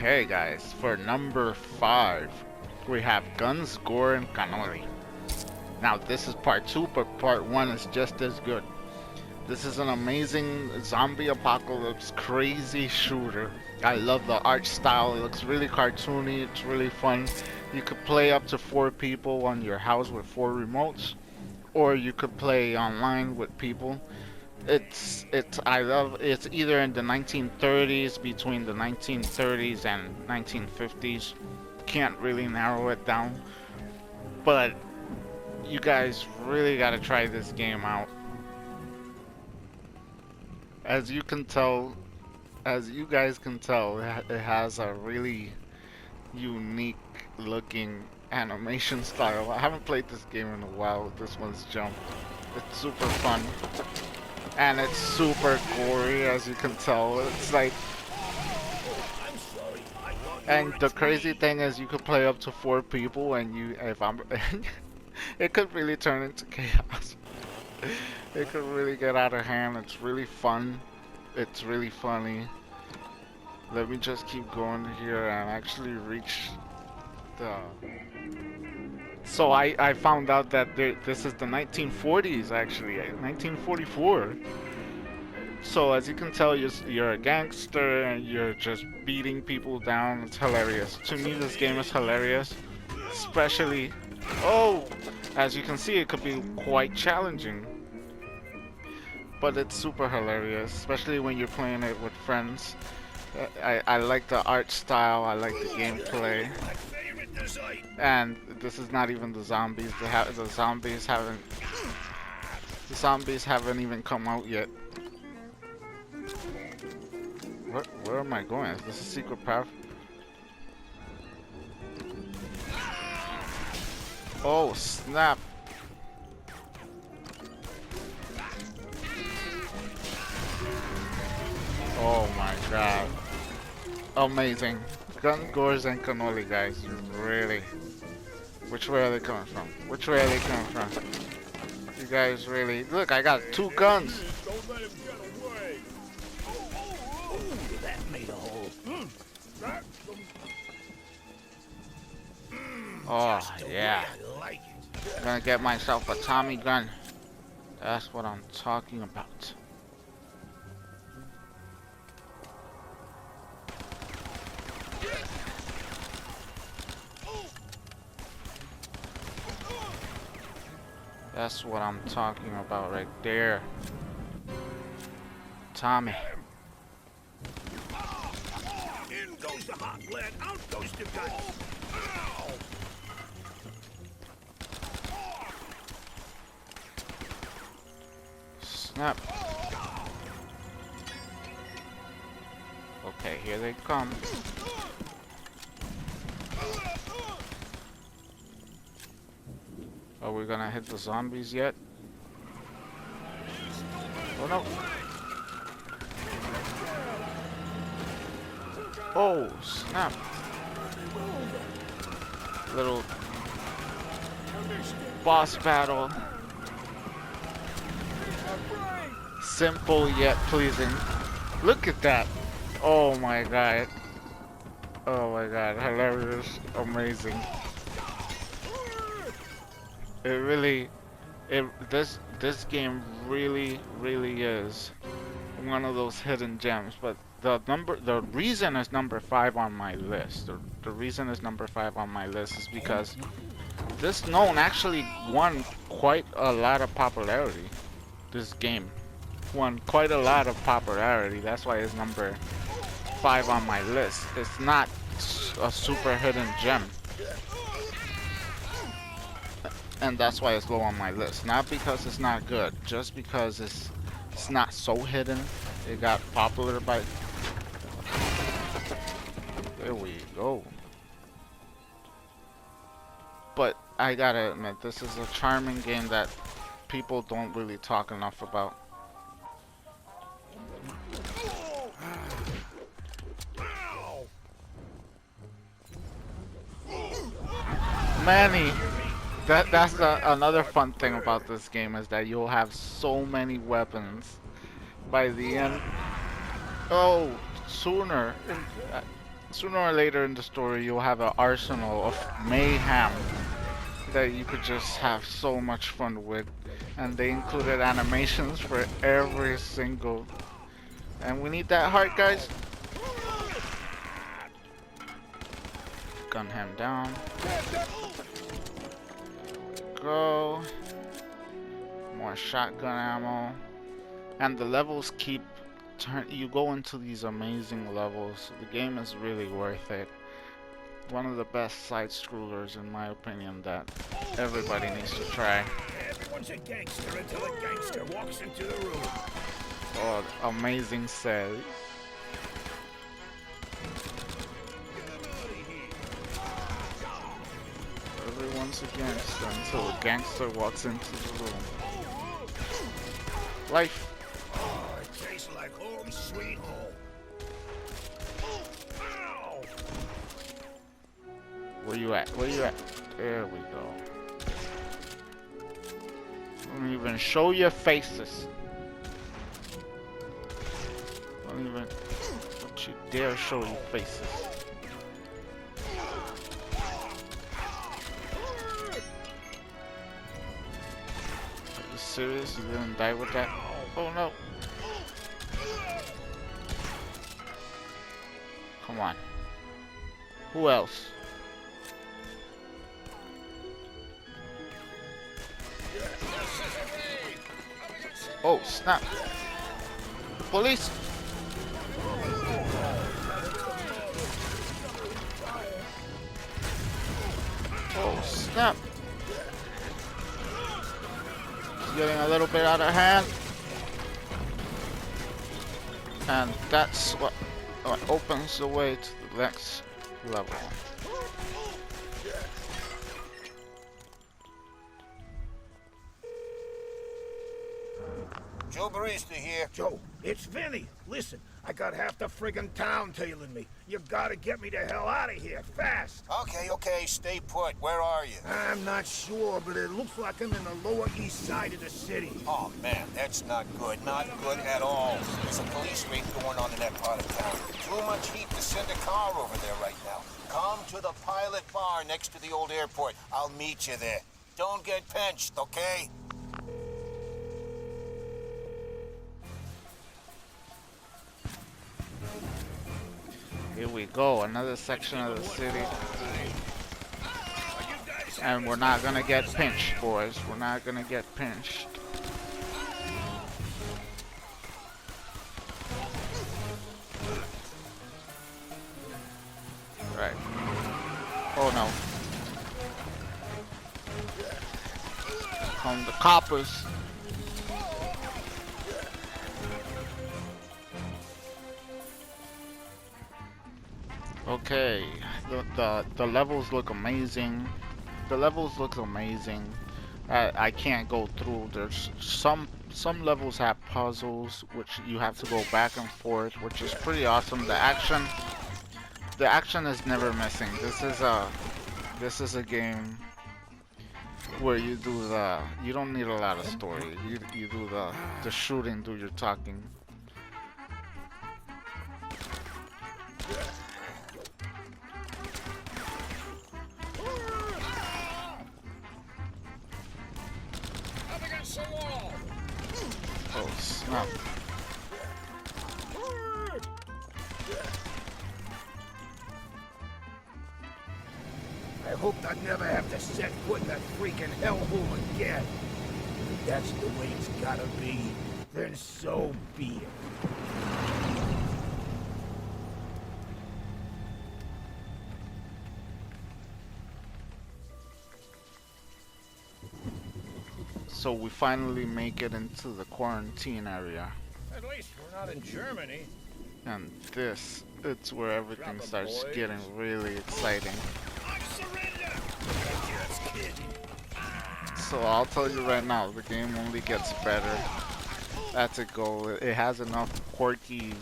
Okay, guys, for number 5, we have Guns, Gore, and Cannoli. Now, this is part 2, but part 1 is just as good. This is an amazing zombie apocalypse crazy shooter. I love the art style. It looks really cartoony. It's really fun. You could play up to 4 people on your house with 4 remotes, or you could play online with people. I love it's either in the 1930s, between the 1930s and 1950s. Can't really narrow it down, but you guys really gotta try this game out. As you can tell, as you guys can tell, it has a really unique looking animation style. I haven't played this game in a while. This one's Jump. It's super fun. And it's super gory, as you can tell. It's like, and the crazy thing is, you could play up to 4 people, and it could really turn into chaos. It could really get out of hand. It's really fun. It's really funny. Let me just keep going here and actually reach the. So I found out that this is the 1940s, actually, 1944. So as you can tell, you're a gangster and you're just beating people down. It's hilarious. To me, this game is hilarious. Especially, oh, as you can see, it could be quite challenging. But it's super hilarious, especially when you're playing it with friends. I like the art style, I like the gameplay. And this is not even the zombies. The zombies haven't even come out yet. Where am I going? Is this a secret path? Oh snap! Oh my god! Amazing! Gun, Gores, and Cannoli, guys. Really. Which way are they coming from? Which way are they coming from? You guys really... Look, I got 2 guns! Oh, yeah. I'm gonna get myself a Tommy gun. That's what I'm talking about. That's what I'm talking about right there. Tommy. In goes the hot lead, out goes the gun. Snap. Okay, here they come. Are we gonna hit the zombies yet? Oh no! Oh snap! Little boss battle. Simple yet pleasing. Look at that! Oh my god! Oh my god! Hilarious! Amazing! This game really is one of those hidden gems. But the reason is number 5 on my list. The reason is number 5 on my list is because this known actually won quite a lot of popularity. This game won quite a lot of popularity. That's why it's number 5 on my list. It's not a super hidden gem. And that's why it's low on my list. Not because it's not good, just because it's not so hidden. It got popular by... There we go. But I gotta admit, this is a charming game that people don't really talk enough about. Manny! That's another fun thing about this game, is that you'll have so many weapons by the end. Oh, sooner or later in the story, you'll have an arsenal of mayhem that you could just have so much fun with. And they included animations for every single. And we need that heart, guys. Gun him down. Go. More shotgun ammo. And the levels keep you go into these amazing levels. The game is really worth it. One of the best side scrollers in my opinion that everybody needs to try. Everyone's a gangster until a gangster walks into the room. Oh, amazing says. Everyone's a gangster until a gangster walks into the room. Life. Oh, it tastes like home sweet home. Ow! Where you at? Where you at? There we go. Don't even show your faces. Don't you dare show your faces. Are you serious? You didn't die with that? Oh no. Come on. Who else? Oh, snap. The police. Oh, snap. It's getting a little bit out of hand. And that's what opens the way to the next level. Joe Barista here. Joe, it's Vinny. Listen, I got half the friggin' town tailing me. You gotta get me the hell out of here, fast. Okay, stay put. Where are you? I'm not sure, but it looks like I'm in the lower east side of the city. Oh, man, that's not good. Not good at all. There's a police raid going on in that part of town. Too much heat to send a car over there right now. Come to the Pilot Bar next to the old airport. I'll meet you there. Don't get pinched, okay? Here we go, another section of the city. And we're not gonna get pinched, boys. We're not gonna get pinched. Right. Oh no. Come the coppers. Okay, the levels look amazing. The levels look amazing. I can't go through. There's some levels have puzzles which you have to go back and forth, which is pretty awesome. The action is never missing. This is a game where you don't need a lot of story. You do the shooting, do your talking. Oh snap. I hope I never have to set foot in that freaking hellhole again. If that's the way it's gotta be, then so be it. So we finally make it into the quarantine area. At least we're not in Germany. And it's where everything starts getting really exciting. I surrender! Just kidding. So I'll tell you right now, the game only gets better. That's a goal. It has enough quirky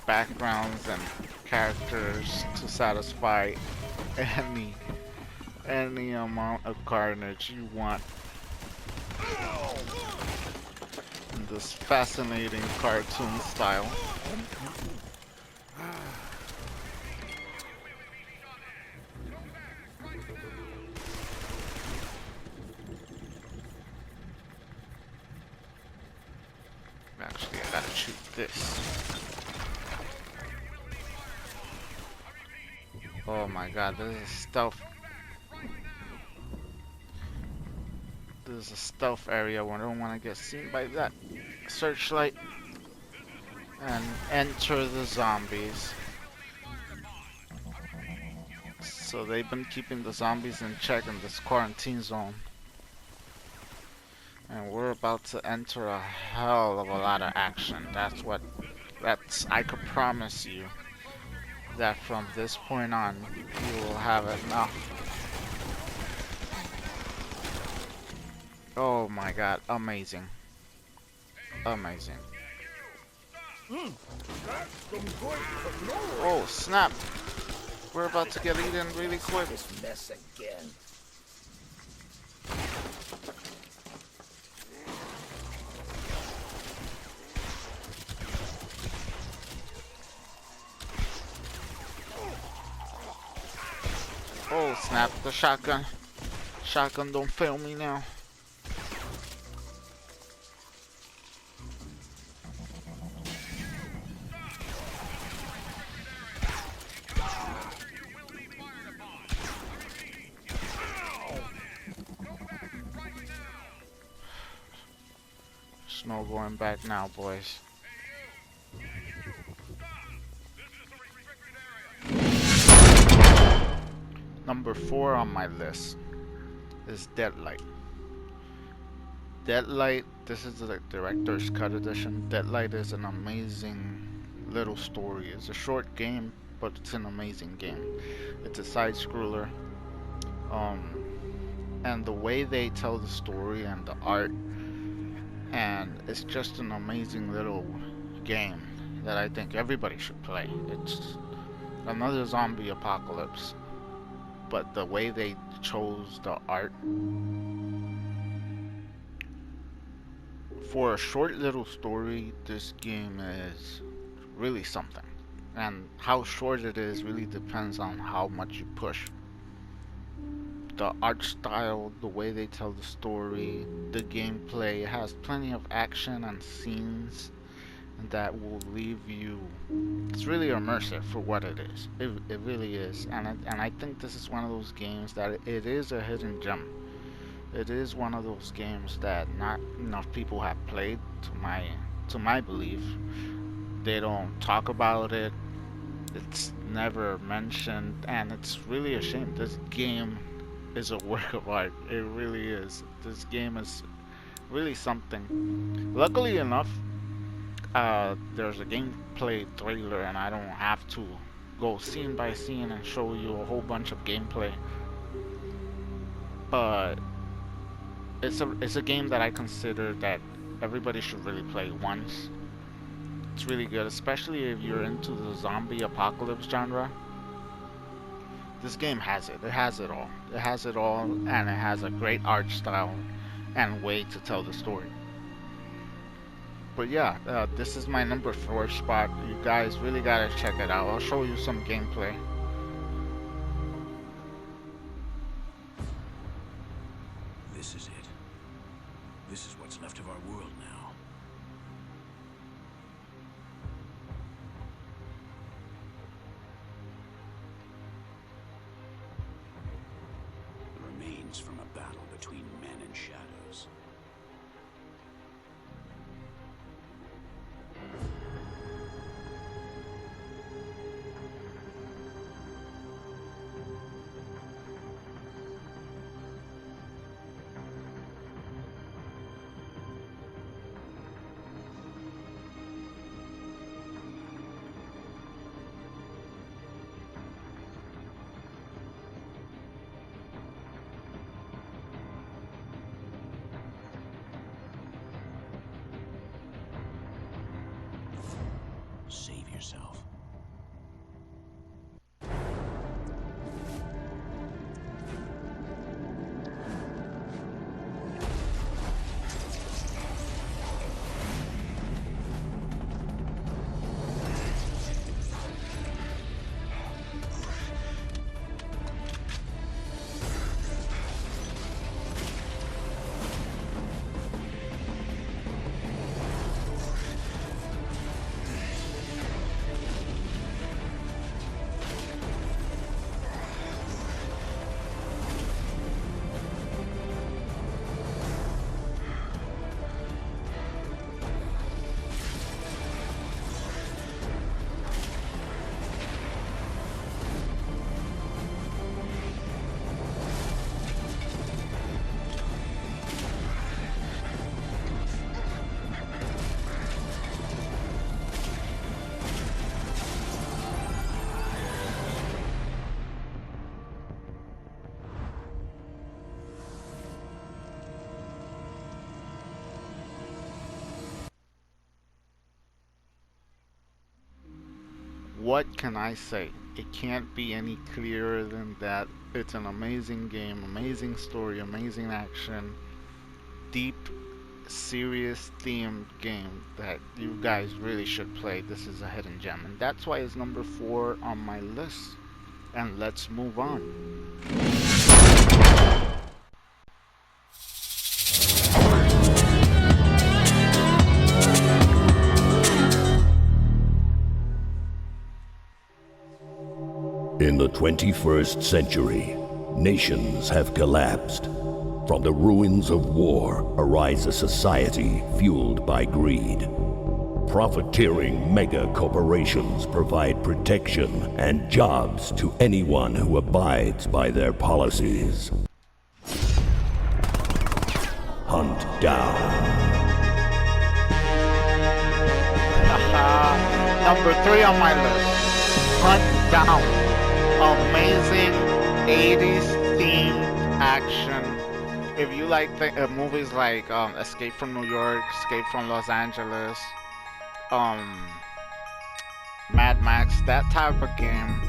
backgrounds and characters to satisfy any amount of carnage you want. In this fascinating cartoon style. shoot this. Oh my god, this is stealth. This is a stealth area where I don't want to get seen by that searchlight. And enter the zombies. So they've been keeping the zombies in check in this quarantine zone. And we're about to enter a hell of a lot of action. I could promise you that from this point on, you will have enough. Oh my god, amazing. Amazing. Oh snap! We're about to get eaten really quick. This mess again. Oh snap, the shotgun. Shotgun don't fail me now. There's no going back now, boys. Number 4 on my list is Deadlight. Deadlight, this is the director's cut edition. Deadlight is an amazing little story. It's a short game, but it's an amazing game. It's a side scroller. And the way they tell the story and the art, and it's just an amazing little game that I think everybody should play. It's another zombie apocalypse, but the way they chose the art for a short little story, this game is really something. And how short it is really depends on how much you push. The art style, the way they tell the story, the gameplay, it has plenty of action and scenes that will leave you. It's really immersive for what it is. It really is, and I think this is one of those games that it is a hidden gem. It is one of those games that not enough people have played, to my belief. They don't talk about it. It's never mentioned, and it's really a shame. This game is a work of art. It really is. This game is really something. Luckily enough, there's a gameplay trailer, and I don't have to go scene by scene and show you a whole bunch of gameplay. But it's a game that I consider that everybody should really play once. It's really good, especially if you're into the zombie apocalypse genre. This game has it. It has it all. It has it all, and it has a great art style and way to tell the story. But yeah, this is my number 4 spot. You guys really gotta check it out. I'll show you some gameplay. This is it. This is what's left of our world now. Remains from a battle between men and shadows. Save yourself. What can I say? It can't be any clearer than that. It's an amazing game, amazing story, amazing action, deep, serious themed game that you guys really should play. This is a hidden gem, and that's why it's number 4 on my list. And let's move on. In the 21st century, nations have collapsed. From the ruins of war arise a society fueled by greed. Profiteering mega corporations provide protection and jobs to anyone who abides by their policies. Hunt down. Number 3 on my list. Hunt down. Amazing 80s themed action. If you like movies like Escape from New York, Escape from Los Angeles, Mad Max, that type of game,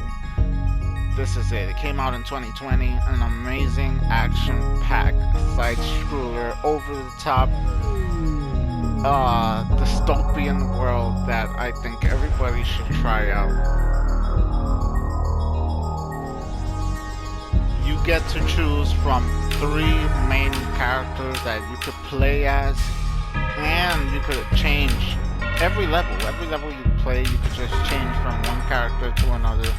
this is it. It came out in 2020. An amazing action-packed side-scroller, over-the-top dystopian world that I think everybody should try out. You get to choose from 3 main characters that you could play as, and you could change every level. Every level you play, you could just change from one character to another.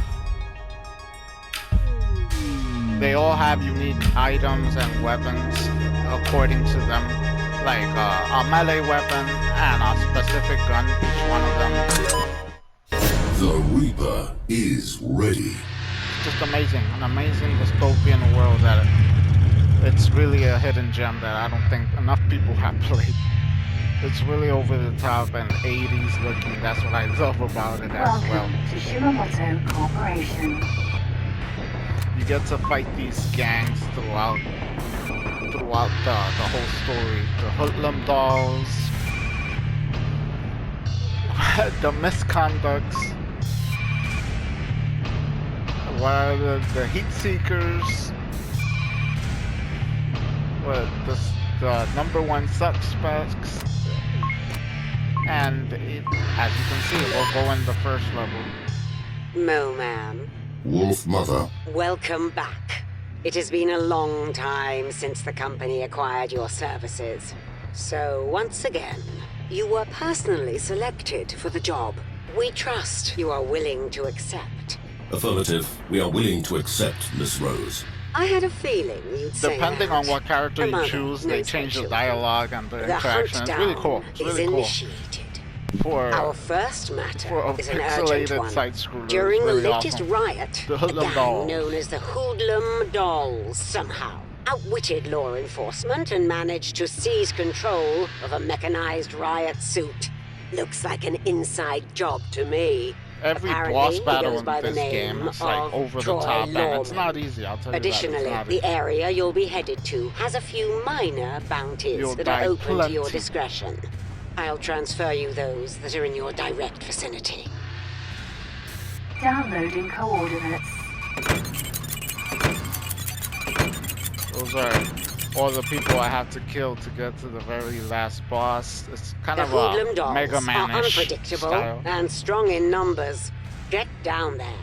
They all have unique items and weapons according to them, like a melee weapon and a specific gun, each one of them. The Reaper is ready. Just amazing, an amazing dystopian world that it's really a hidden gem that I don't think enough people have played. It's really over the top and 80s looking. That's what I love about it as well. Welcome to Shimamoto Corporation. You get to fight these gangs throughout the whole story. The hoodlum dolls, the misconducts, the heat seekers, the number 1 suspects, and as you can see, we'll go in the first level. Mo-Man. Wolf Mother. Welcome back. It has been a long time since the company acquired your services. So once again, you were personally selected for the job. We trust you are willing to accept. Affirmative. We are willing to accept, Miss Rose. I had a feeling you'd say Depending that. on what character you Mother choose, they knows change her the children. dialogue and the The interaction. hunt It's really down cool. It's is really cool. initiated. For Our first matter for a is an urgent pixelated one. side-scroller, During it's the really latest awesome. riot, The a Hoodlum gang Dolls. known as the Hoodlum Dolls somehow outwitted law enforcement and managed to seize control of a mechanized riot suit. Looks like an inside job to me. Every Apparently, boss he battle goes in by the this game name is like of over the Troy top, and it's Lawman. not easy. I'll tell you Additionally, that. It's not the easy. area you'll be headed to has a few minor bounties You'll that are die open to your plenty. discretion. I'll transfer you those that are in your direct vicinity. Downloading coordinates. Those are all the people I have to kill to get to the very last boss. It's kind The of Hoodlum a Dolls Mega are Man-ish unpredictable style. and strong in numbers. Get down there,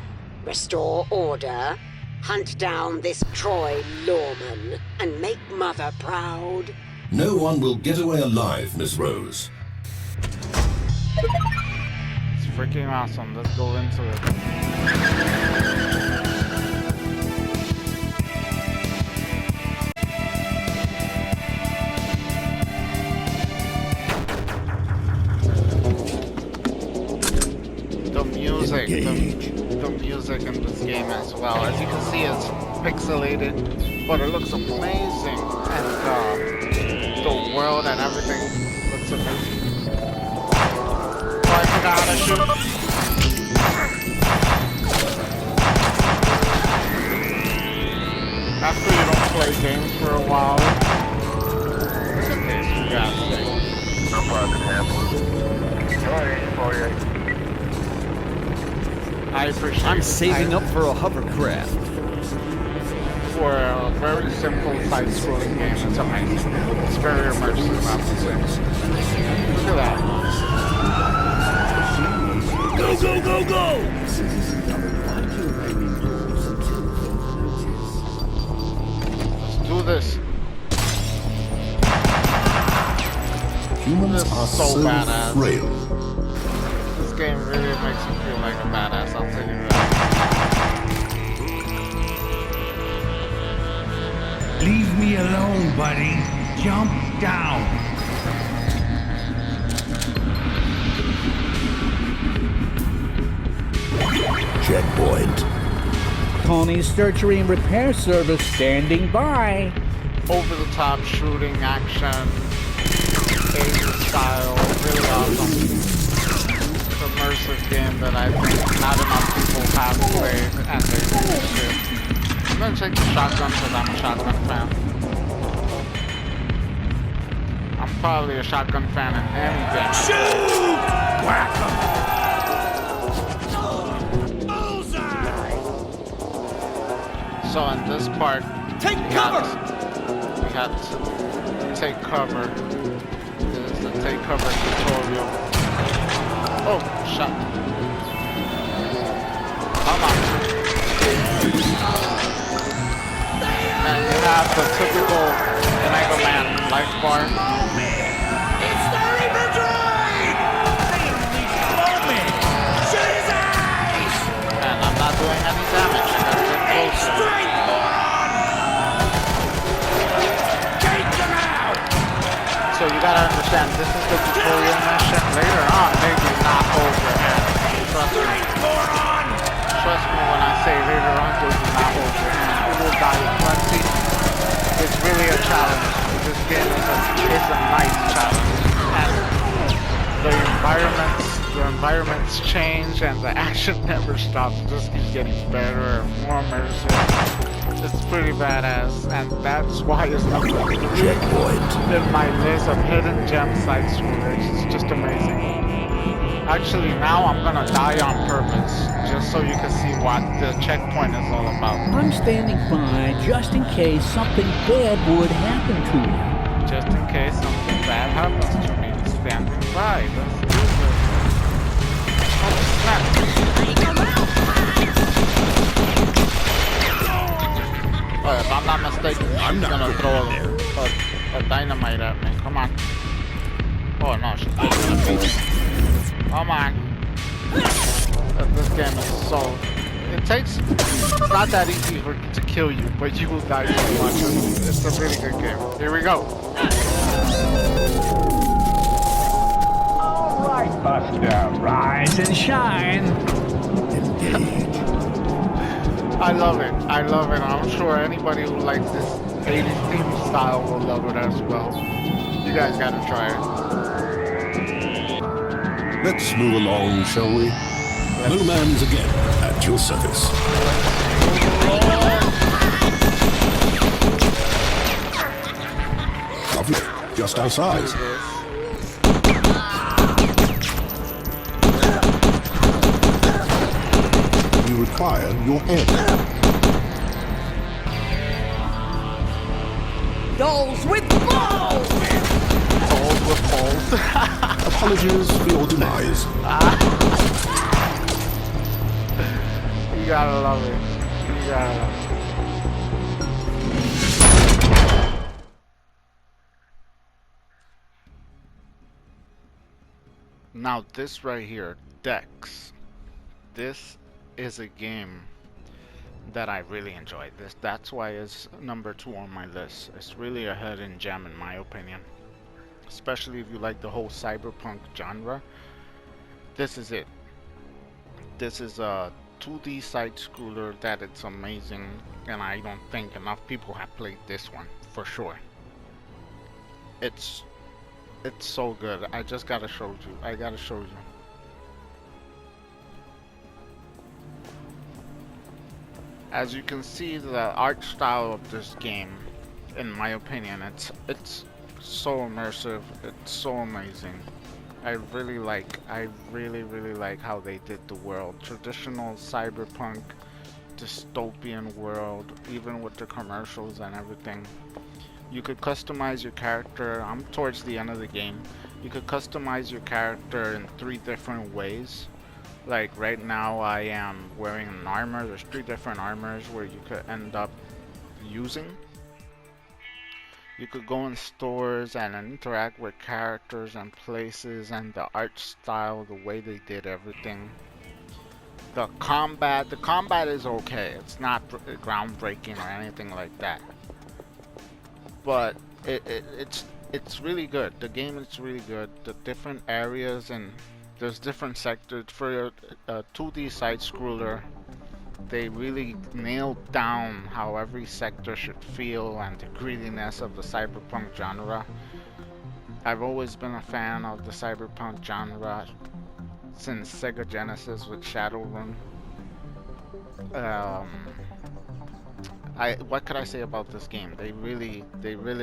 restore order, hunt down this Troy Lawman, and make Mother proud. No one will get away alive, Miss Rose. It's freaking awesome. Let's go into it. The music, the music in this game as well. As you can see, it's pixelated, but it looks amazing, and the world and everything looks amazing. Oh, I forgot how to shoot. After you don't play games for a while, it's okay, you gotta say. No problem, Ham. 48, 48. I appreciate I'm it. saving up for a hovercraft. For a very simple side-scrolling game, it's amazing. It's very immersive, I have to say. Look at that. Go, go, go, go! Let's do this. Humans This is are so so badass. frail. This game really makes me feel like a badass, I'll tell you that. Leave me alone, buddy. Jump down. Checkpoint. Tony's Surgery and Repair Service standing by. Over-the-top shooting action, 80s style, really awesome. It's an immersive game that I think not enough people have played, and they really should. I'm gonna take the shotgun because I'm a shotgun fan. I'm probably a shotgun fan in any game. Shoot! Whack 'em! So in this part, Take we cover! had to take cover. This is the take cover tutorial. Oh, shot. Come on. And you have the typical Mega Man life bar. It's the Reaper droid! Shoot his eyes! And I'm not doing any damage. I gotta get closer. Straight, moron! Take them out! So you gotta understand, this is the tutorial mission. Later on, they do not hold your hand. Trust me. Moron! Trust me when I say later on, they do not hold your hand. You will die plenty. It's really a challenge. This game is a nice challenge. And the environments change and the action never stops. It just keeps getting better and more immersive. It's pretty badass, and that's why it's number 3 Checkpoint. in my list of hidden gem side scrollers. It's just amazing. Actually, now I'm gonna die on purpose, just so you can see what the checkpoint is all about. I'm standing by just in case something bad would happen to you. Just in case something bad happens to me, standing by. Let's do this. Oh, snap. Oh, if I'm not mistaken, she's gonna throw a dynamite at me. Come on. Oh no, she's gonna beat me. Come on. This game is so... It's not that easy to kill you, but you will die so much. It's a really good game. Here we go. All right, Buster, rise and shine. Engage. I love it. I love it. I'm sure anybody who likes this 80s theme style will love it as well. You guys gotta try it. Let's move along, shall we? Blue Man's again at your service. Lovely. Just outside. You require your aid. Dolls with balls! Balls with balls. Apologies for your demise. You gotta love it. You gotta love it. Now this right here, Dex. This is a game that I really enjoy. That's why it's number 2 on my list. It's really a hidden gem in my opinion. Especially if you like the whole cyberpunk genre. This is it. This is a 2D side scroller that it's amazing, and I don't think enough people have played this one for sure. It's so good. I just gotta show you. I gotta show you. As you can see, the art style of this game, in my opinion, it's so immersive. It's so amazing. I really like how they did the world. Traditional cyberpunk dystopian world, even with the commercials and everything. You could customize your character. I'm towards the end of the game. You could customize your character in 3 different ways. Like right now I am wearing an armor. There's 3 different armors where you could end up using. You could go in stores and interact with characters and places and the art style, the way they did everything. The combat is okay. It's not groundbreaking or anything like that. But it's really good. The game is really good. The different areas and there's different sectors for a 2D side scroller. They really nailed down how every sector should feel and the grittiness of the cyberpunk genre. I've always been a fan of the cyberpunk genre since Sega Genesis with Shadowrun. What could I say about this game? They really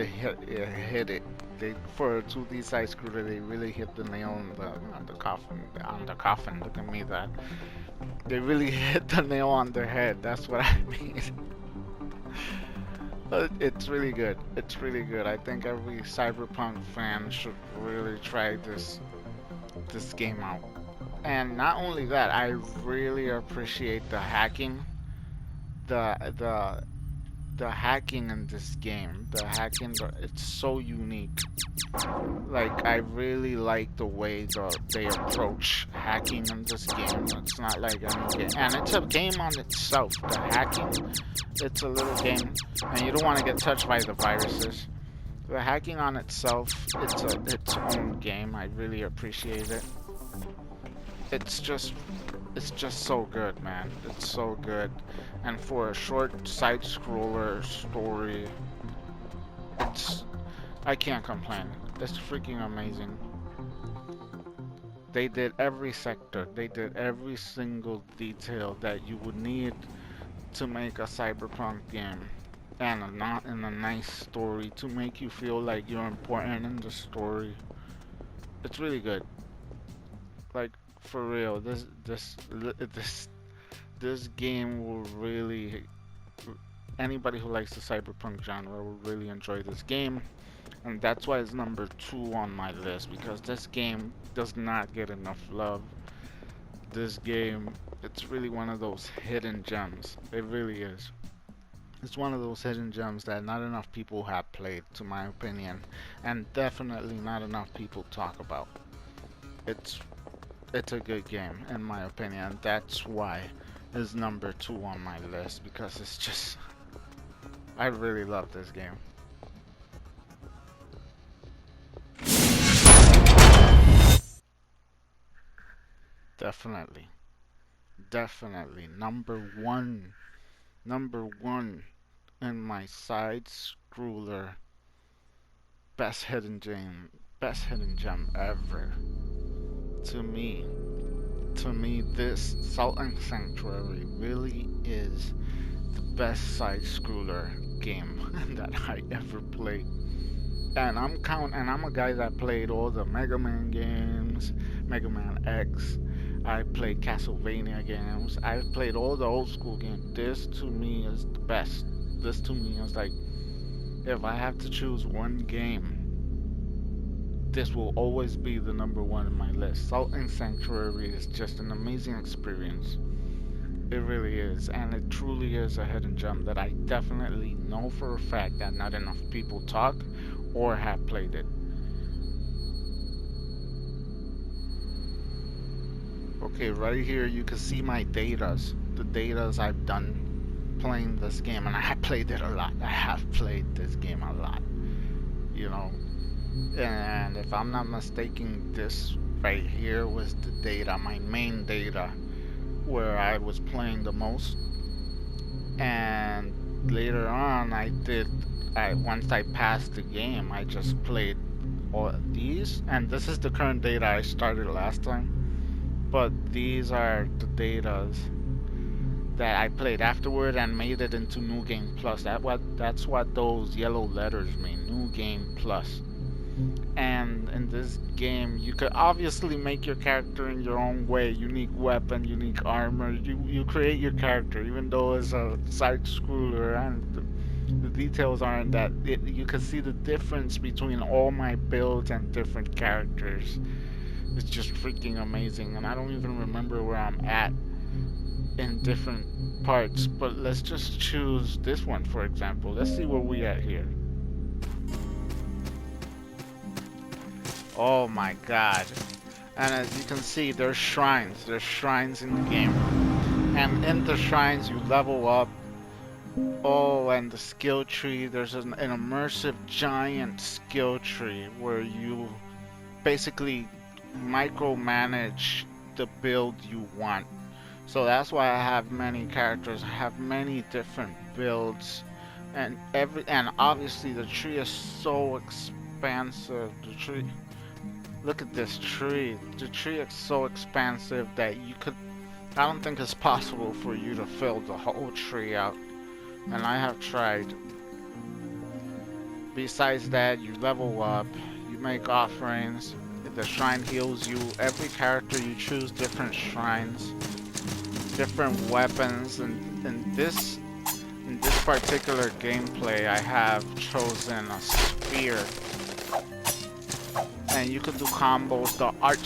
hit it. They, for a 2D side scroller, they really hit the nail on the coffin. On the coffin. Look at me, that. They really hit the nail on their head. That's what I mean. But it's really good. It's really good. I think every cyberpunk fan should really try this game out. And not only that, I really appreciate the hacking. The hacking in this game. The hacking, it's so unique. Like, I really like the way they approach hacking in this game. It's not like any game. And it's a game on itself. The hacking, it's a little game. And you don't want to get touched by the viruses. The hacking on itself, it's its own game. I really appreciate it. It's just so good, man. It's so good. And for a short side scroller story, I can't complain. It's freaking amazing. They did every sector. They did every single detail that you would need to make a cyberpunk game. And a nice story to make you feel like you're important in the story. It's really good. Like, for real, this game will really, anybody who likes the cyberpunk genre will really enjoy this game, and that's why it's number 2 on my list, because this game does not get enough love. This game, it's really one of those hidden gems. It really is. It's one of those hidden gems that not enough people have played, to my opinion, and definitely not enough people talk about. It's a good game, in my opinion. That's why it's number 2 on my list, because it's just, I really love this game. Definitely number one in my side scroller best hidden gem ever. To me, this Sultan Sanctuary really is the best side scroller game that I ever played. And I'm a guy that played all the Mega Man games, Mega Man X. I played Castlevania games. I played all the old school games. This to me is the best. This to me is like, if I have to choose one game, this will always be the number 1 in my list. Sultan Sanctuary is just an amazing experience. It really is, and it truly is a hidden gem that I definitely know for a fact that not enough people talk or have played it. Okay, right here you can see my datas. The datas I've done playing this game, and I have played it a lot. I have played this game a lot, you know. And if I'm not mistaken, this right here was the data, my main data, where I was playing the most. And later on, once I passed the game, I just played all of these. And this is the current data I started last time. But these are the datas that I played afterward and made it into New Game Plus. That's what those yellow letters mean, New Game Plus. And in this game, you could obviously make your character in your own way. Unique weapon, unique armor. You create your character, even though it's a side scroller and the details aren't that. You can see the difference between all my builds and different characters. It's just freaking amazing, and I don't even remember where I'm at in different parts. But let's just choose this one, for example. Let's see where we at here. Oh my god. And as you can see, there's shrines. There's shrines in the game. And in the shrines, you level up. Oh, and the skill tree. There's an immersive giant skill tree where you basically micromanage the build you want. So that's why I have many characters. I have many different builds. And obviously the tree is so expansive. The tree... Look at this tree. The tree is so expansive that you could... I don't think it's possible for you to fill the whole tree out. And I have tried. Besides that, you level up. You make offerings. The shrine heals you. Every character you choose different shrines. Different weapons. And in this particular gameplay, I have chosen a spear. And you can do combos. The art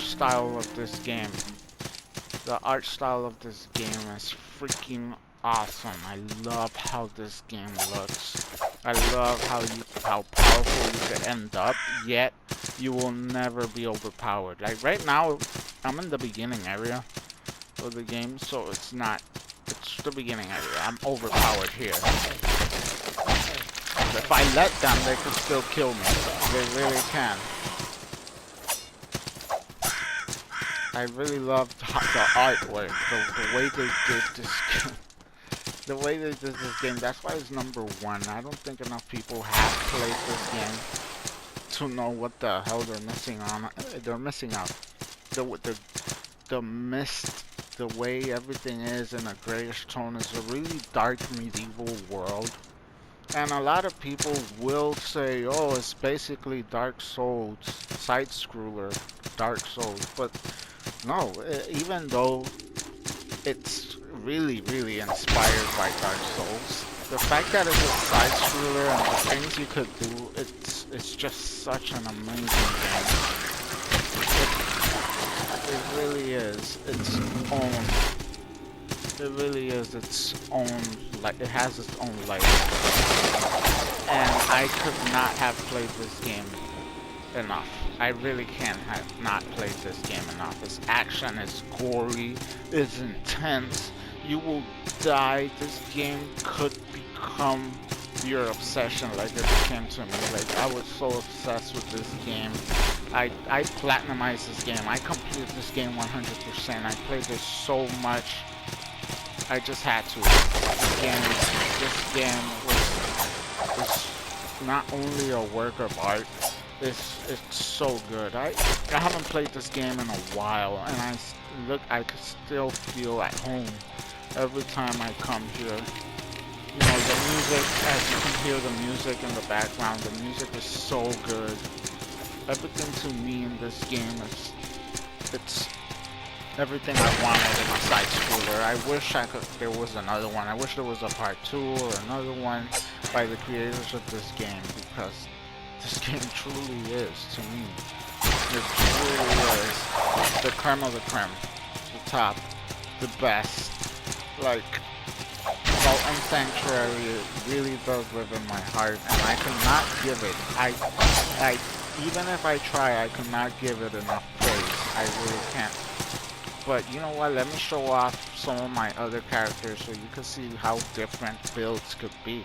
style of this game. The art style of this game is freaking awesome. I love how this game looks. I love how powerful you can end up, yet you will never be overpowered. Like right now, I'm in the beginning area of the game, so it's the beginning area. I'm overpowered here. If I let them, they could still kill me. They really can. I really love the artwork, the way they did this game. The way they did this game, that's why it's #1. I don't think enough people have played this game to know what the hell they're missing on. They're missing out. The mist, the way everything is in a grayish tone is a really dark medieval world. And a lot of people will say, oh, it's basically Dark Souls, side-scroller, Dark Souls. But no, even though it's really, really inspired by Dark Souls, the fact that it's a side-scroller and the things you could do, it's just such an amazing game. It really is its own. It really is its own, like, it has its own life. And I could not have played this game enough. I really can't have not played this game enough. Its action is gory, it's intense, you will die. This game could become your obsession like it became to me. Like, I was so obsessed with this game. I platinumized this game. I completed this game 100%. I played this so much. I just had to. This game was not only a work of art, it's so good. I haven't played this game in a while, and I could still feel at home every time I come here. You know, the music, as you can hear the music in the background, the music is so good. Everything to me in this game it's everything I wanted in a side scroller. I wish there was another one. I wish there was a part 2 or another one by the creators of this game, because this game truly is, to me. It truly is the creme of the creme, the top, the best. Like, Salt and Sanctuary really does live in my heart, and I cannot give it. I even if I try, I cannot give it enough praise. I really can't. But you know what? Let me show off some of my other characters so you can see how different builds could be.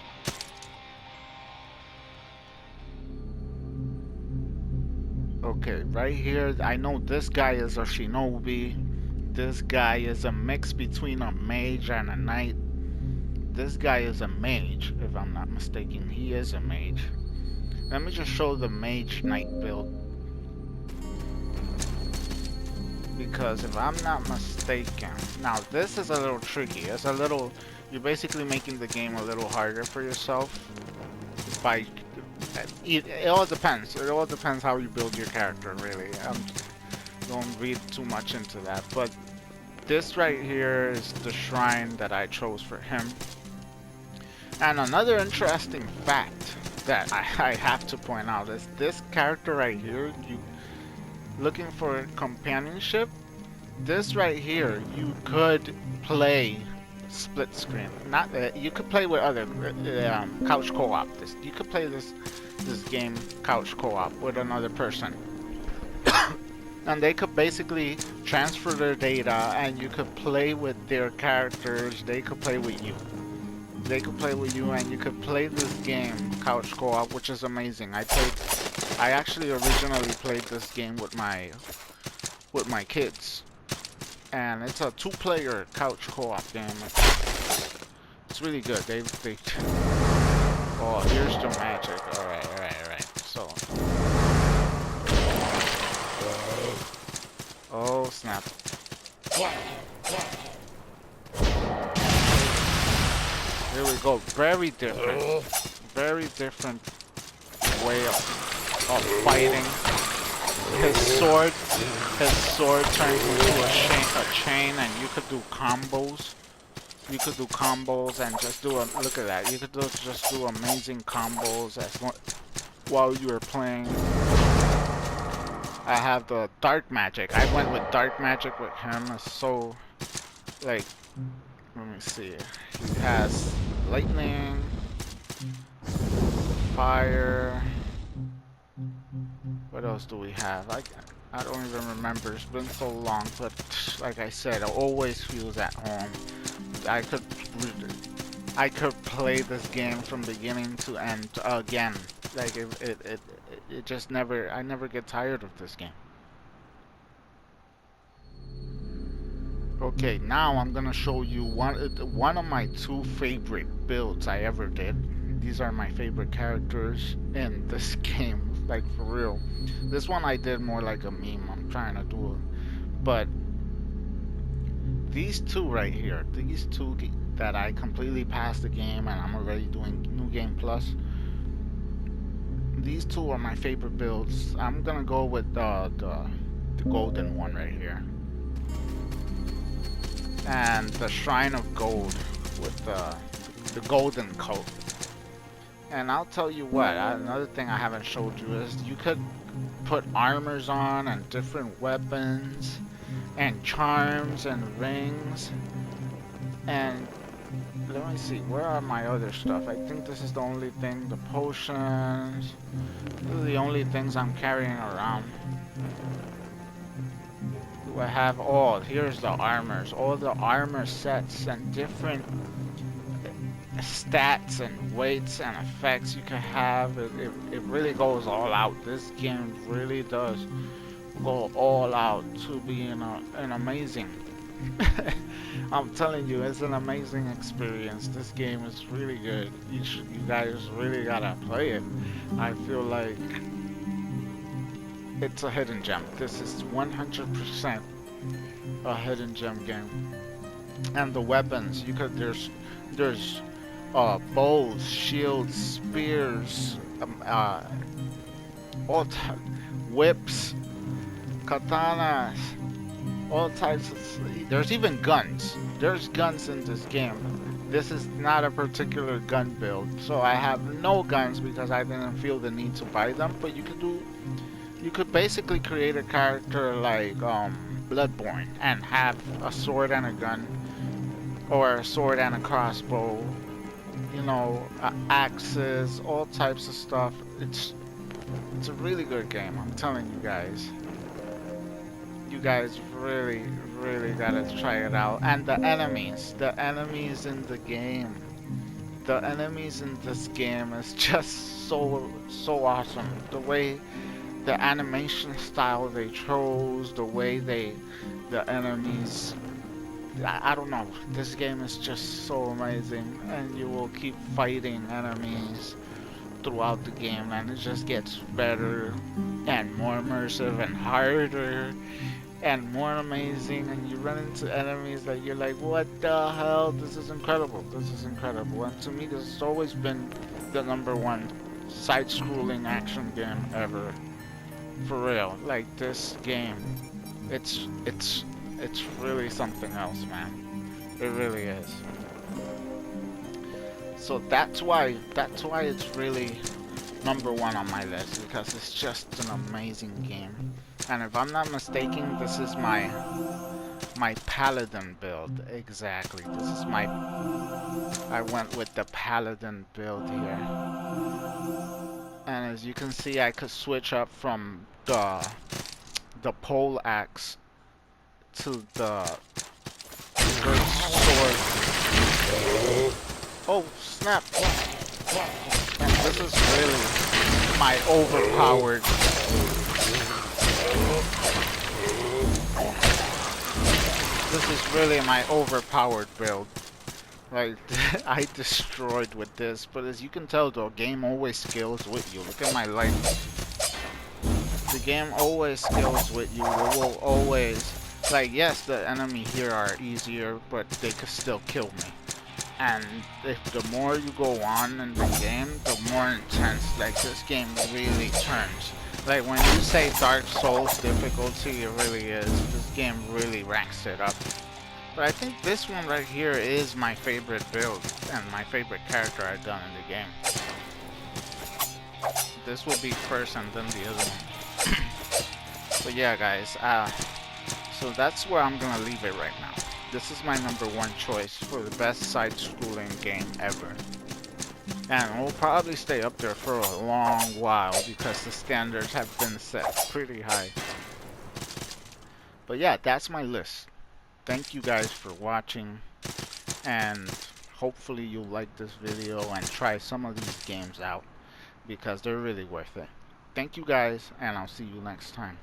Okay, right here, I know this guy is a shinobi. This guy is a mix between a mage and a knight. This guy is a mage, if I'm not mistaken. He is a mage. Let me just show the mage knight build. Because if I'm not mistaken, now this is a little tricky. It's a little, you're basically making the game a little harder for yourself by It all depends. It all depends how you build your character, really. Don't read too much into that. But this right here is the shrine that I chose for him. And another interesting fact that I have to point out is this character right here, you looking for companionship, this right here, you could play split screen. Not you could play with other couch co-op. You could play this game couch co-op with another person, and they could basically transfer their data, and you could play with their characters. They could play with you. They could play with you, and you could play this game couch co-op, which is amazing. I actually originally played this game with my kids, and it's a 2-player couch co-op game. It's really good. Oh, here's the magic. All right. So, oh snap. Here we go. Very different way of fighting. His sword turns into a chain, and you could do combos. You could do combos and just do look at that. You could just do amazing combos while you were playing. I have the dark magic. I went with dark magic with him. It's so, like, let me see. He has lightning, fire. What else do we have? I don't even remember. It's been so long, but like I said, it always feels at home. I could play this game from beginning to end again. Like it just never. I never get tired of this game. Okay, now I'm gonna show you one of my 2 favorite builds I ever did. These are my favorite characters in this game, like for real. This one I did more like a meme. I'm trying to do it, but these 2 right here, these 2 that I completely passed the game and I'm already doing New Game Plus. These 2 are my favorite builds. I'm gonna go with the golden one right here, and the Shrine of Gold with the golden coat. And I'll tell you what, another thing I haven't showed you is you could put armors on and different weapons and charms and rings. And let me see, where are my other stuff? I think this is the only thing, the potions. These are the only things I'm carrying around. Do I have all? Here's the armors, all the armor sets and different stats and weights and effects you can have. It really goes all out. This game really does go all out to be an amazing I'm telling you, it's an amazing experience. This game is really good. You guys really gotta play it. I feel like it's a hidden gem. This is 100% a hidden gem game. And the weapons, there's bows, shields, spears, whips, katanas, all types of. There's even guns. There's guns in this game. This is not a particular gun build, so I have no guns because I didn't feel the need to buy them. But you could basically create a character like Bloodborne and have a sword and a gun, or a sword and a crossbow. You know, axes, all types of stuff. It's a really good game. I'm telling you guys. You guys really gotta try it out. And the enemies in the game, the enemies in this game is just so awesome. The way, the animation style they chose, the way the enemies, I don't know, this game is just so amazing, and you will keep fighting enemies throughout the game, and it just gets better and more immersive and harder and more amazing, and you run into enemies that you're like, what the hell, this is incredible, and to me this has always been the #1 side-scrolling action game ever. For real, like this game, it's really something else, man. It really is. So that's why it's really #1 on my list, because it's just an amazing game. And if I'm not mistaken, this is my paladin build. Exactly. This is my, I went with the paladin build here. And as you can see, I could switch up from the pole axe to the great sword. Oh snap! And this is really my overpowered. This is really my overpowered build. Like, I destroyed with this, but as you can tell, the game always scales with you. Look at my life. The game always scales with you. It will always, like, yes, the enemy here are easier, but they could still kill me. And if the more you go on in the game, the more intense, like, this game really turns. Like, when you say Dark Souls difficulty, it really is. This game really ranks it up. But I think this one right here is my favorite build and my favorite character I've done in the game. This will be first and then the other one. But yeah, guys, so that's where I'm gonna leave it right now. This is my #1 choice for the best side-scrolling game ever. And it will probably stay up there for a long while because the standards have been set pretty high. But yeah, that's my list. Thank you guys for watching, and hopefully you'll like this video and try some of these games out because they're really worth it. Thank you guys, and I'll see you next time.